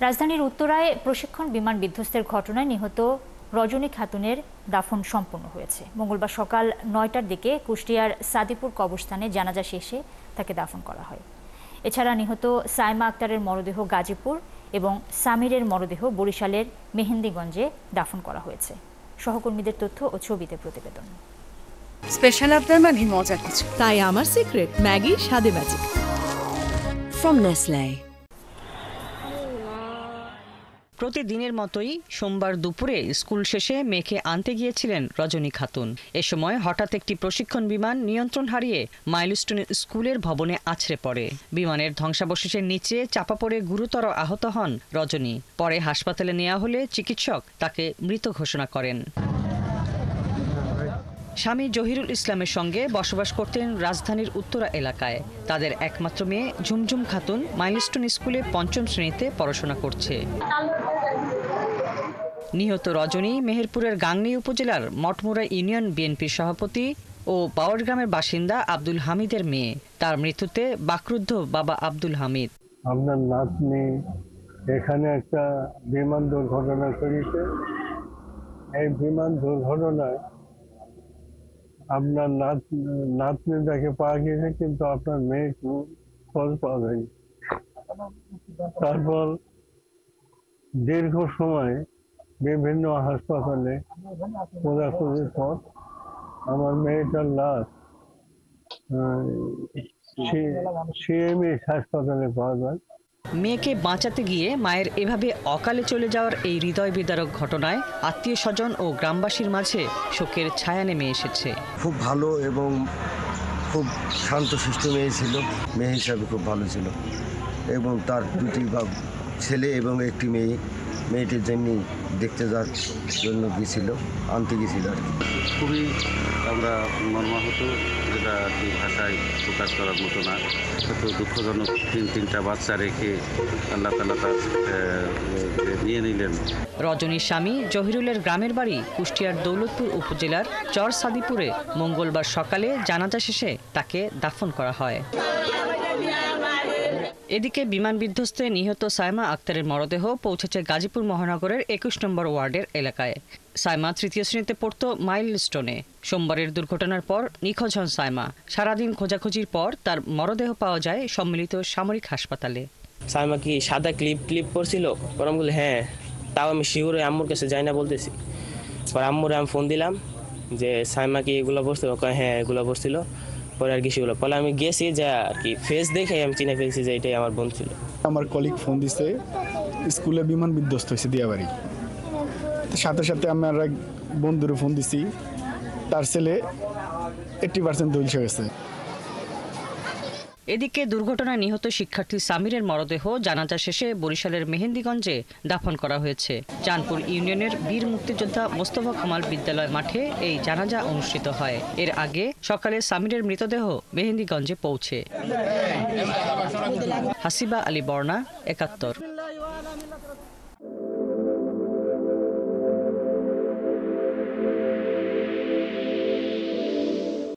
রাজধানীর উত্তরায় প্রশিক্ষণ বিমান বিধ্বস্তের ঘটনায় নিহত রজনী খাতুনের দাফন সম্পন্ন হয়েছে। মঙ্গলবার সকাল ৯টার দিকে কুষ্টিয়ার সাদিপুর কবরস্থানে জানাজা শেষে তাকে দাফন করা হয়। এছাড়া নিহত সাইমা আক্তারের মরদেহ গাজীপুর এবং সামিরের মরদেহ বরিশালের মেহেন্দিগঞ্জে দাফন করা হয়েছে। সহকর্মীদের তথ্য ও ছবিতে প্রতিবেদন। স্পেশাল আপনার মানে মজার কিছু, তাই আমার সিক্রেট ম্যাগি স্বাদে ম্যাজিক ফ্রম নেসলে। প্রতিদিনের মতোই সোমবার দুপুরে স্কুল শেষে মেয়েকে আনতে গিয়েছিলেন রজনী খাতুন। এ সময় হঠাৎ একটি প্রশিক্ষণ বিমান নিয়ন্ত্রণ হারিয়ে মাইলস্টোন স্কুলের ভবনে আছড়ে পড়ে। বিমানের ধ্বংসাবশেষের নিচে চাপা পড়ে গুরুতর আহত হন রজনী। পরে হাসপাতালে নেওয়া হলে চিকিৎসক তাকে মৃত ঘোষণা করেন। স্বামী জহিরুল ইসলামের সঙ্গে বসবাস করতেন রাজধানীর উত্তরা এলাকায়। তাদের একমাত্র মেয়ে ঝুমঝুম খাতুন মাইলস্টোন স্কুলে ৫ম শ্রেণীতে পড়াশোনা করছে। নিহত রজনী মেহেরপুরের গাংনী উপজেলার মঠমুড়া ইউনিয়ন বিএনপির সভাপতি ও বাওয়ারগ্রামের বাসিন্দা আব্দুল হামিদের মেয়ে। তার মৃত্যুতে বাকরুদ্ধ বাবা আব্দুল হামিদ। আপনার নাতনি এখানে একটা বিমান দুর্ঘটনা করেছে। এই বিমান দুর্ঘটনায় আপনার নাতনি তাকে পাওয়া গিয়েছে, কিন্তু আপনার মেয়ে খোঁজ পাওয়া যায়নি। তারপর দীর্ঘ সময় বিভিন্ন হাসপাতালে খোঁজাখুঁজির পর আমার মেয়েটার লাশ সিএমএইচ হাসপাতালে পাওয়া যায়। মেয়েকে বাঁচাতে গিয়ে মায়ের এভাবে অকালে চলে যাওয়ার এই হৃদয় বিদারক ঘটনায় আত্মীয় স্বজন ও গ্রামবাসীর মাঝে শোকের ছায়া নেমে এসেছে। খুব ভালো এবং খুব শান্তশিষ্ট মেয়ে ছিল। মেয়ে হিসাবে খুব ভালো ছিল এবং তার দুটি ছেলে এবং একটি মেয়ে। মেয়েটির জন্য দেখতে যাওয়ার জন্য আনতে গিয়েছিল আর কি। খুবই আমরা মর্মাহত, যেটা আর কি ভাষায় প্রকাশ করার মতো না। এত দুঃখজনক, তিনটা বাচ্চা রেখে আল্লাহ তাআলা তার নিয়ে নিলেন। রজনীর স্বামী জহিরুলের গ্রামের বাড়ি কুষ্টিয়ার দৌলতপুর উপজেলার চর সাদিপুরে। মঙ্গলবার সকালে জানাজা শেষে তাকে দাফন করা হয়। এদিকে বিমান বিধ্বস্তে নিহত সাইমা আক্তারের মরদেহ পৌঁছেছে গাজীপুর মহানগরের ২১ নম্বর ওয়ার্ডের এলাকায়। সাইমা ৩য় শ্রেণীতে পড়ত মাইলস্টোনে। সোমবারের দুর্ঘটনার পর নিখোঁজ হন সাইমা। সারাদিন খোঁজাখুঁজির পর তার মরদেহ পাওয়া যায় সম্মিলিত সামরিক হাসপাতালে। সাইমা কি সাদা ক্লিপ পরছিল? পরে আমি বলি হ্যাঁ, তাও আমি শিওর আম্মুর কাছে যাই না বলতেছি। পরে আম্মুরে আমি ফোন দিলাম যে সাইমা কি এগুলো পড়ছিল? হ্যাঁ এগুলো পড়ছিল। পরে আর কি সেগুলো পরে আমি গেছি যে আর কি ফেস দেখে আমি চিনে ফেলছি যে এটাই আমার বোন ছিল। আমার কলিগ ফোন দিছে, স্কুলে বিমান বিধ্বস্ত হয়েছে দিয়াবাড়ি। সাথে সাথে আমার এক বন্ধুরে ফোন দিছি, তার ছেলে 80% দইলসে গেছে। এদিকে দুর্ঘটনায় নিহত শিক্ষার্থী সামিরের মরদেহ জানাজা শেষে বরিশালের মেহেন্দিগঞ্জে দাফন করা হয়েছে। চাঁদপুর ইউনিয়নের বীর মুক্তিযোদ্ধা মোস্তফা কামাল বিদ্যালয় মাঠে এই জানাজা অনুষ্ঠিত হয়। এর আগে সকালে সামিরের মৃতদেহ মেহেন্দিগঞ্জে পৌঁছে। হাসিবা আলী বর্ণা, ৭১।